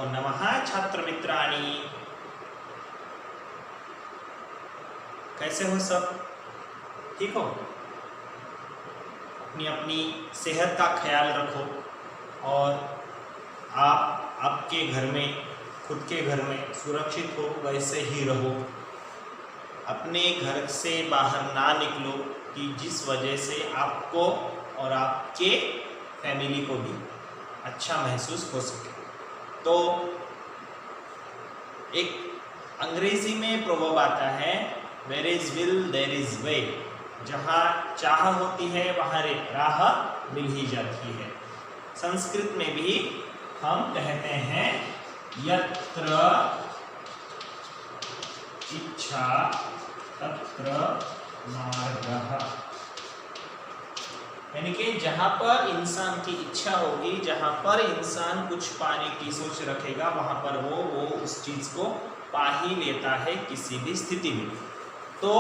नमः छात्रमित्राणि। कैसे हो सब? ठीक हो? अपनी अपनी सेहत का ख्याल रखो और आप आपके घर में, खुद के घर में सुरक्षित हो वैसे ही रहो। अपने घर से बाहर ना निकलो कि जिस वजह से आपको और आपके फैमिली को भी अच्छा महसूस हो सके। तो एक अंग्रेजी में प्रोवर्ब आता है, where is will there is way. जहाँ चाह होती है वहाँ राह मिल ही जाती है। संस्कृत में भी हम कहते हैं यत्र इच्छा तत्र मार्गः, यानी कि जहाँ पर इंसान की इच्छा होगी, जहाँ पर इंसान कुछ पाने की सोच रखेगा, वहाँ पर वो उस चीज को पा ही लेता है किसी भी स्थिति में। तो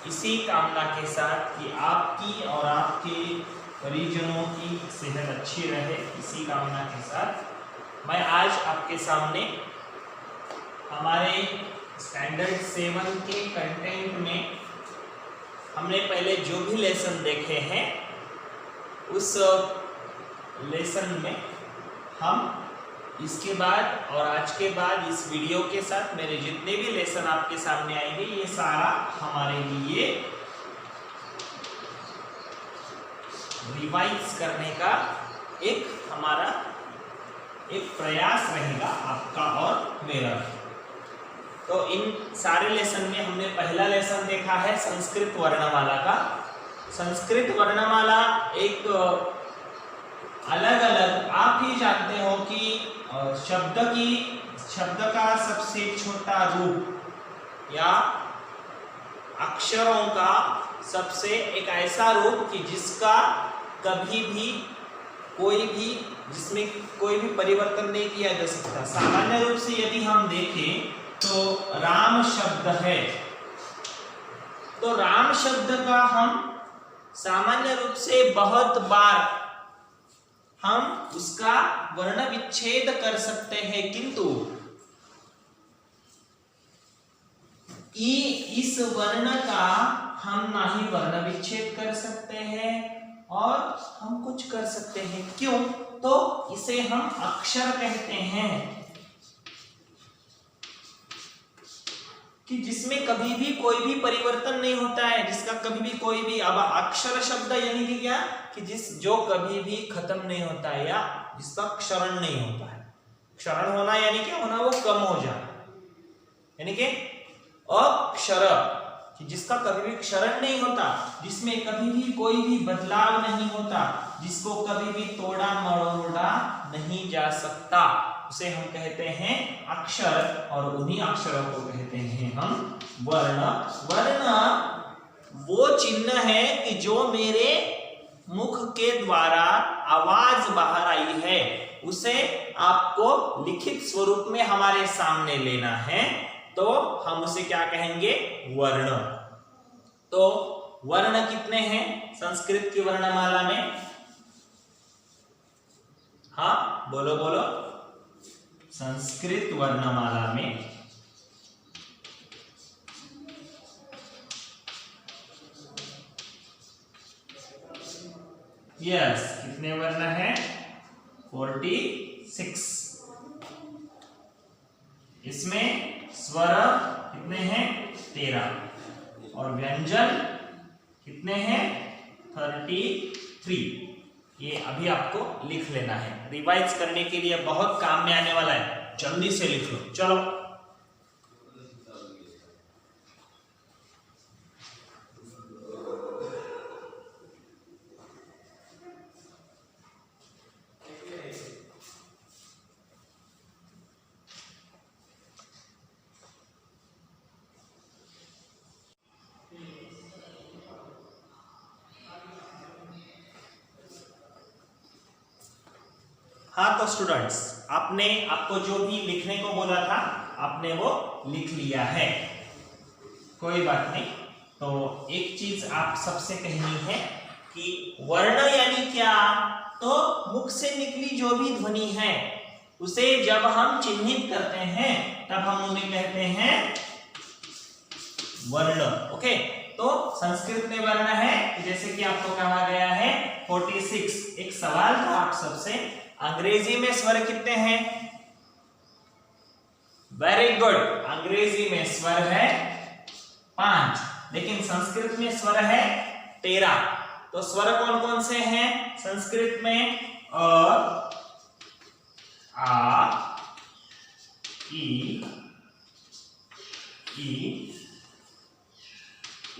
इसी कामना के साथ कि आपकी और आपके परिजनों की सेहत अच्छी रहे, इसी कामना के साथ मैं आज आपके सामने हमारे स्टैंडर्ड 7 के कंटेंट में हमने पहले जो भी लेसन देखे हैं उस लेसन में हम इसके बाद और आज के बाद इस वीडियो के साथ मेरे जितने भी लेसन आपके सामने आएंगे ये सारा हमारे लिए रिवाइज करने का एक हमारा एक प्रयास रहेगा, आपका और मेरा। तो इन सारे लेसन में हमने पहला लेसन देखा है संस्कृत वर्णमाला का। संस्कृत वर्णमाला एक अलग अलग, आप ही जानते हो कि शब्द का सबसे छोटा रूप या अक्षरों का सबसे एक ऐसा रूप कि जिसका कभी भी जिसमें कोई भी परिवर्तन नहीं किया जा सकता। सामान्य रूप से यदि हम देखें तो राम शब्द है, तो राम शब्द का हम सामान्य रूप से बहुत बार हम उसका वर्ण विच्छेद कर सकते हैं, किंतु इस वर्ण का हम ना ही वर्ण विच्छेद कर सकते हैं और हम कुछ कर सकते हैं। क्यों? तो इसे हम अक्षर कहते हैं कि जिसमें कभी भी कोई भी परिवर्तन नहीं होता है, जिसका कभी भी कोई भी, अब अक्षर शब्द यानी कि क्या, कि जो कभी भी खत्म नहीं होता है या जिसका क्षरण नहीं होता है। क्षरण होना यानी क्या होना, वो कम हो जाना, यानी कि अक्षर कि जिसका कभी भी क्षरण नहीं होता, जिसमें कभी भी कोई भी बदलाव नहीं होता, जिसको कभी भी तोड़ा मरोड़ा नहीं जा सकता, उसे हम कहते हैं अक्षर। और उन्हीं अक्षरों को कहते हैं हम वर्ण। वर्ण वो चिन्ह है कि जो मेरे मुख के द्वारा आवाज बाहर आई है उसे आपको लिखित स्वरूप में हमारे सामने लेना है, तो हम उसे क्या कहेंगे? वर्ण। तो वर्ण कितने हैं संस्कृत की वर्णमाला में? हाँ बोलो बोलो। संस्कृत वर्णमाला में यस कितने वर्ण हैं? 46। इसमें स्वर कितने हैं? 13 और व्यंजन कितने हैं? 33। ये अभी आपको लिख लेना है, रिवाइज करने के लिए बहुत काम में आने वाला है, जल्दी से लिख लो। चलो हाँ, तो स्टूडेंट्स आपको जो भी लिखने को बोला था आपने वो लिख लिया है, कोई बात नहीं। तो एक चीज आप सबसे कहनी है कि वर्ण यानी क्या, तो मुख से निकली जो भी ध्वनि है उसे जब हम चिन्हित करते हैं तब हम उन्हें कहते हैं वर्ण। ओके, तो संस्कृत में वर्ण है जैसे कि आपको कहा गया है 46। एक सवाल था आप सबसे, अंग्रेजी में स्वर कितने हैं? वेरी गुड, अंग्रेजी में स्वर है 5, लेकिन संस्कृत में स्वर है 13। तो स्वर कौन कौन से हैं संस्कृत में? अ, आ, ई,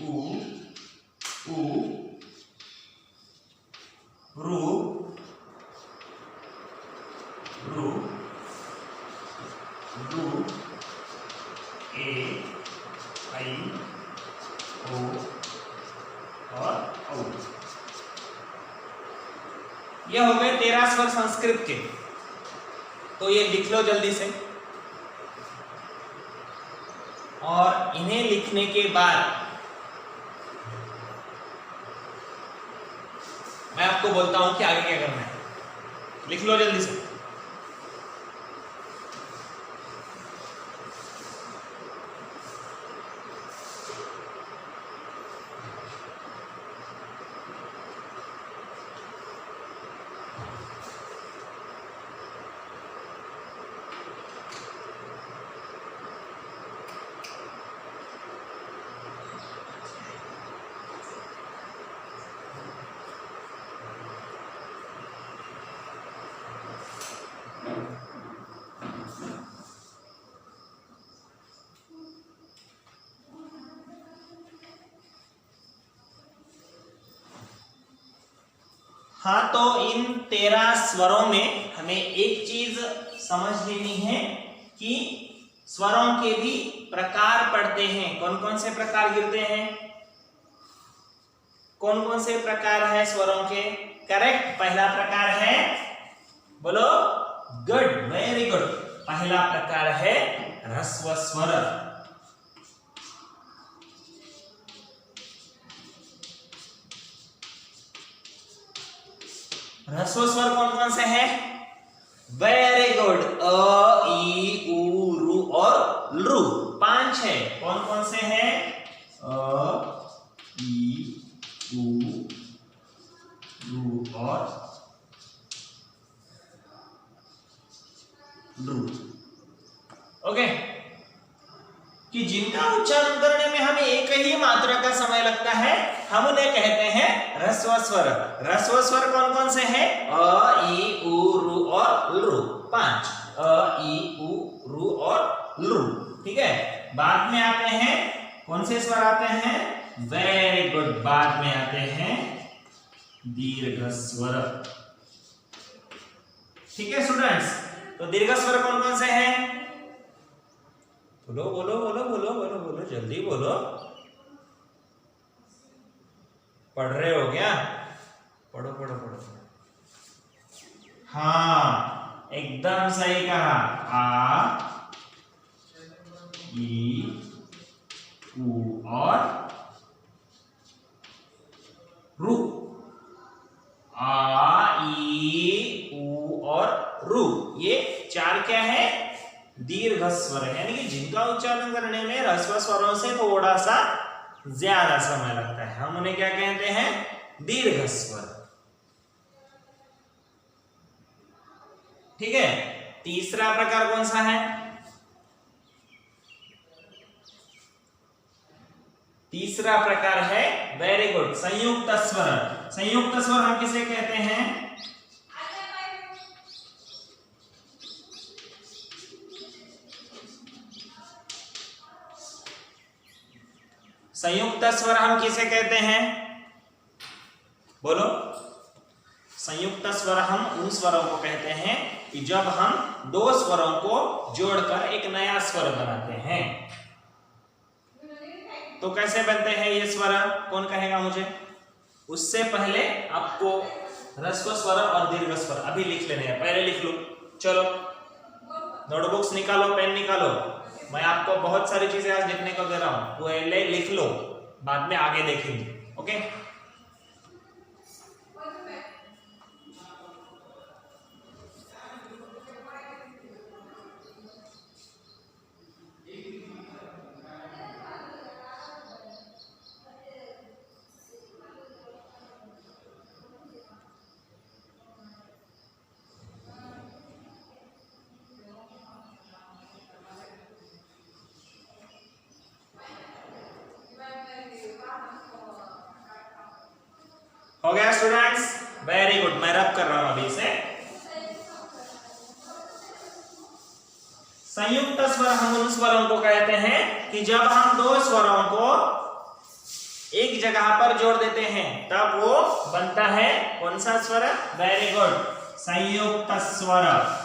उ, रू, ए, आई, ओ और औ। ये हो गए 13 स्वर संस्कृत के। तो ये लिख लो जल्दी से, और इन्हें लिखने के बाद मैं आपको बोलता हूं कि आगे क्या करना है। लिख लो जल्दी से। हाँ, तो इन 13 स्वरों में हमें एक चीज समझ लेनी है कि स्वरों के भी प्रकार पढ़ते हैं। कौन कौन से प्रकार गिरते हैं? कौन कौन से प्रकार है स्वरों के? करेक्ट, पहला प्रकार है, बोलो, गुड, वेरी गुड, पहला प्रकार है ह्रस्व स्वर। ह्रस्व स्वर कौन कौन से हैं? वेरी गुड, अ, ई, उ, रू और लृ। 5 है। कौन कौन से हैं? अ, ई, उ, रू और लृ। ओके, कि जिनका उच्चारण करने में हमें एक ही मात्रा का समय लगता है, हम उन्हें कहते हैं ह्रस्व स्वर। ह्रस्व स्वर कौन कौन से हैं? अ, ई, उ, रू और लृ। 5, अ, ई, उ, रू और लृ। ठीक है, बाद में आते हैं, कौन से स्वर आते हैं? वेरी गुड, बाद में आते हैं दीर्घ स्वर। ठीक है स्टूडेंट्स, तो दीर्घ स्वर कौन कौन से हैं? बोलो बोलो बोलो बोलो बोलो बोलो, जल्दी बोलो। पढ़ रहे हो क्या? पढ़ो पढ़ो पढ़ो। हाँ, एकदम सही कहा। आ, ई, उ और रू। आ, ई, उ और रू, ये 4 क्या है? दीर्घ स्वर है, यानी कि जिनका उच्चारण करने में ह्रस्व स्वरों से थोड़ा सा ज्यादा समय लगता है, हम उन्हें क्या कहते हैं? दीर्घ स्वर। ठीक है, तीसरा प्रकार कौन सा है? तीसरा प्रकार है, वेरी गुड, संयुक्त स्वर। संयुक्त स्वर हम किसे कहते हैं? संयुक्त स्वर हम किसे कहते हैं? बोलो। संयुक्त स्वर हम उन स्वरों को कहते हैं कि जब हम 2 स्वरों को जोड़कर एक नया स्वर बनाते हैं। तो कैसे बनते हैं ये स्वर? कौन कहेगा मुझे? उससे पहले आपको ह्रस्व स्वर और दीर्घ स्वर अभी लिख लेने हैं, पहले लिख लो। चलो, नोटबुक्स निकालो, पेन निकालो। मैं आपको बहुत सारी चीजें आज लिखने को दे रहा हूं, पहले लिख लो, बाद में आगे देखेंगे। ओके, हो गया स्टूडेंट्स? Very good. मैं रब कर रहा हूं अभी से। संयुक्त स्वर हम उन स्वरों को कहते हैं कि जब हम दो स्वरों को एक जगह पर जोड़ देते हैं तब वो बनता है कौन सा स्वर? वेरी गुड, संयुक्त स्वर।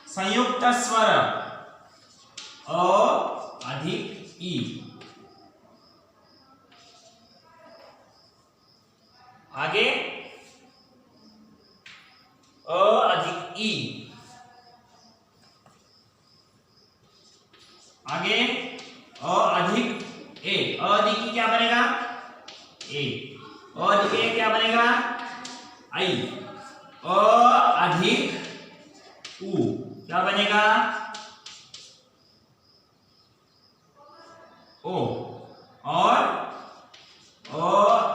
संयुक्त स्वर अ अधिक ई। आगे अ अधिक ई। आगे अ अधिक ए। अ अधिक ई क्या बनेगा? ए। अ अधिक ए क्या बनेगा? आई। अ अधिक उ क्या बनेगा? ओ। और अ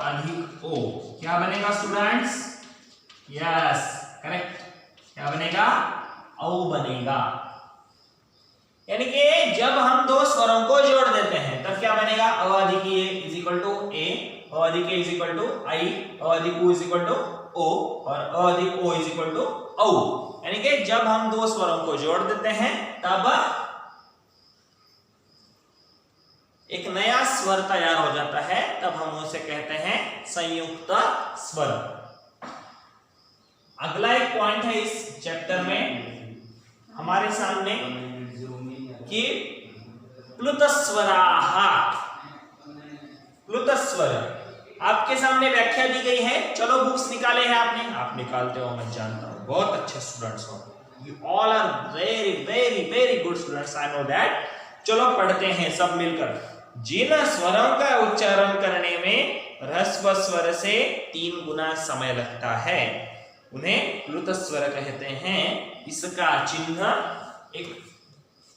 अधिक ओ क्या बनेगा स्टूडेंट्स? यस करेक्ट, क्या बनेगा? औ बनेगा। यानी कि जब हम दो स्वरों को जोड़ देते हैं तब क्या बनेगा? अ अधिक ए इज इक्वल टू ए, अ अधिक ए इज इक्वल टू आई, अ अधिक उ इज इक्वल टू ओ और अ अधिक ओ इज इक्वल टू औ। यानी कि जब हम दो स्वरों को जोड़ देते हैं तब एक नया स्वर तैयार हो जाता है, तब हम उसे कहते हैं संयुक्त स्वर। अगला एक पॉइंट है इस चैप्टर में हमारे सामने कि प्लुतस्वराः। प्लुतस्वर आपके सामने व्याख्या दी गई है। चलो बुक्स निकाले हैं आपने, आप निकालते हो मैं जानता हूं, बहुत अच्छे स्टूडेंट्स हो, you all are very very very good students, I know that. चलो पढ़ते हैं सब मिलकर। जिन स्वरों का उच्चारण करने में ह्रस्व स्वर से 3 गुना समय लगता है उन्हें प्लुत स्वर कहते हैं। इसका चिन्ह एक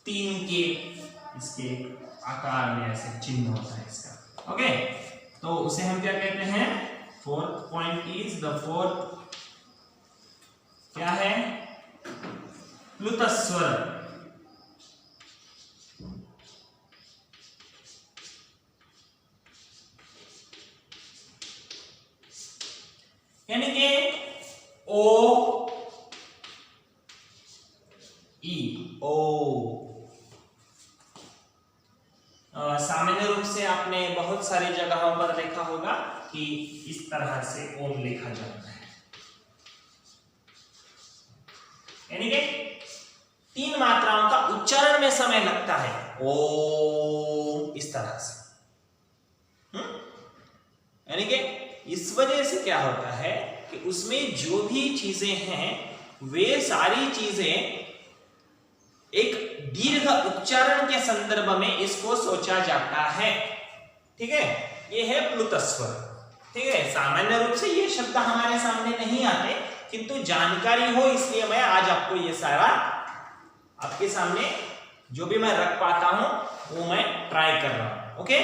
3 के इसके आकार में ऐसे चिन्ह होता है इसका। ओके, तो उसे हम क्या कहते हैं? Fourth point is the fourth क्या है? प्लुत स्वर। यानी कि ओ ई ओ। सामान्य रूप से आपने बहुत सारी जगहों पर देखा होगा कि इस तरह से ओम लिखा जाता है, यानी कि 3 मात्राओं का उच्चारण में समय लगता है ओम इस तरह से। यानी कि इस वजह से क्या होता है कि उसमें जो भी चीजें हैं वे सारी चीजें एक दीर्घ उच्चारण के संदर्भ में इसको सोचा जाता है। ठीक है, ये है प्लुत स्वर। ठीक है, सामान्य रूप से ये शब्द हमारे सामने नहीं आते, किंतु जानकारी हो इसलिए मैं आज आपको ये सारा आपके सामने जो भी मैं रख पाता हूं वो मैं ट्राई कर रहा हूं। ओके,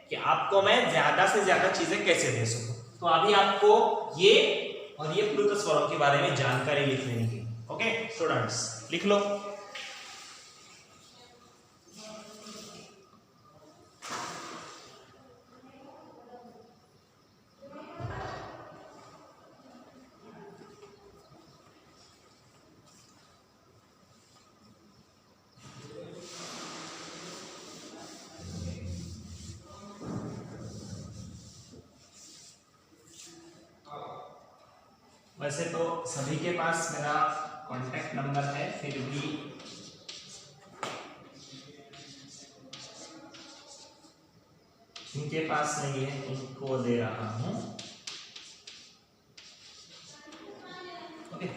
कि आपको मैं ज्यादा से ज्यादा चीजें कैसे दे सकूं। तो अभी आपको ये और ये प्लुत स्वरों के बारे में जानकारी लिख लेनी है। ओके स्टूडेंट्स, लिख लो। वैसे तो सभी के पास मेरा कांटेक्ट नंबर है, फिर भी जिनके पास नहीं है उनको दे रहा हूं। ओके,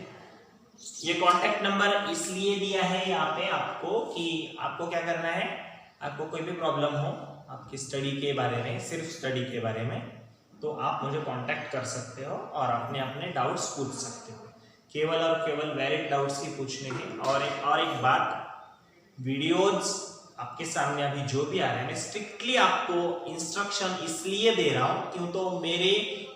ये कांटेक्ट नंबर इसलिए दिया है यहाँ पे आपको कि आपको क्या करना है, आपको कोई भी प्रॉब्लम हो आपकी स्टडी के बारे में, सिर्फ स्टडी के बारे में, तो आप मुझे कांटेक्ट कर सकते हो और अपने अपने डाउट्स पूछ सकते हो, केवल और केवल वैलिड डाउट्स ही पूछने के। और एक बात, वीडियोज आपके सामने अभी जो भी आ रहे हैं मैं स्ट्रिक्टली आपको इंस्ट्रक्शन इसलिए दे रहा हूं क्यों तो मेरे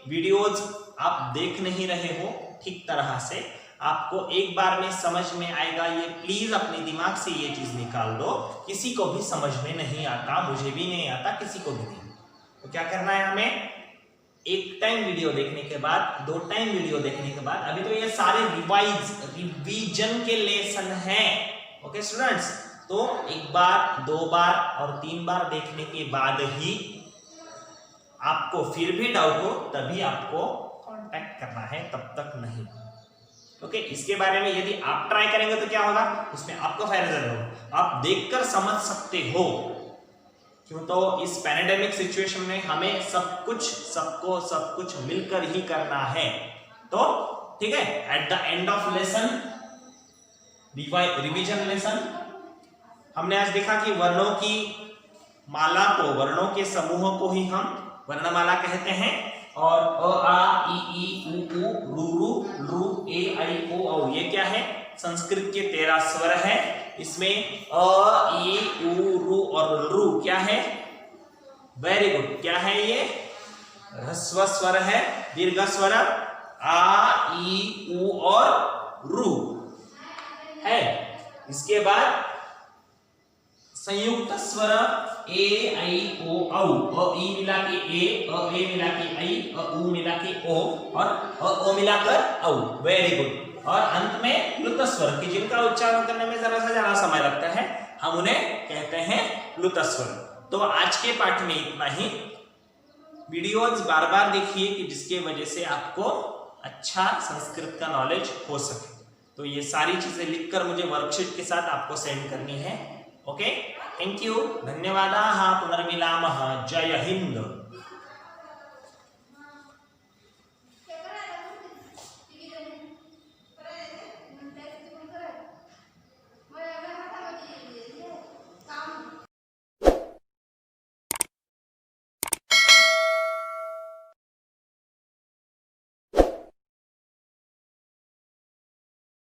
वीडियोज आप देख नहीं रहे हो ठीक तरह से, आपको एक बार में समझ में आएगा। ये प्लीज अपने दिमाग से ये चीज निकाल दो, किसी को भी समझ में नहीं आता, मुझे भी नहीं आता, किसी को भी नहीं। तो क्या करना है हमें, एक टाइम वीडियो देखने के बाद, 2 टाइम वीडियो देखने के बाद, अभी तो ये सारे रिवीजन के लेसन हैं। ओके स्टूडेंट्स, तो 1 बार 2 बार और 3 बार देखने के बाद ही आपको फिर भी डाउट हो तभी आपको कांटेक्ट करना है, तब तक नहीं। ओके, इसके बारे में यदि आप ट्राई करेंगे तो क्या होगा, उसमें आपको फायदा जरूर होगा, आप देखकर समझ सकते हो। क्यों, तो इस पैंडेमिक सिचुएशन में हमें सब कुछ मिलकर ही करना है। तो ठीक है, at the end of lesson, revision lesson, हमने आज देखा कि वर्णों की माला को, वर्णों के समूह को ही हम वर्णमाला कहते हैं। और अ आ इ ई उ ऊ रू रू ए आई ओ औ, ये क्या है, संस्कृत के 13 स्वर है। इसमें अ ई उ रू और रू क्या है, वेरी गुड, क्या है ये, ह्रस्व स्वर है, दीर्घ स्वर आ ई उ और रू है। इसके बाद संयुक्त स्वर ए आई ओ औ, अ ई मिला के ए, अ ए मिला के आई, अ उ मिला के ओ और अ ओ मिलाकर औ, वेरी गुड। और अंत में लुत स्वर की जिनका उच्चारण करने में जरा सा ज्यादा समय लगता है, हम उन्हें कहते हैं लुत स्वर। तो आज के पाठ में इतना ही। वीडियोज बार बार देखिए कि जिसके वजह से आपको अच्छा संस्कृत का नॉलेज हो सके। तो ये सारी चीजें लिखकर मुझे वर्कशीट के साथ आपको सेंड करनी है। ओके, थैंक यू, धन्यवादाः, पुनर्मिलामः, जय हिंद।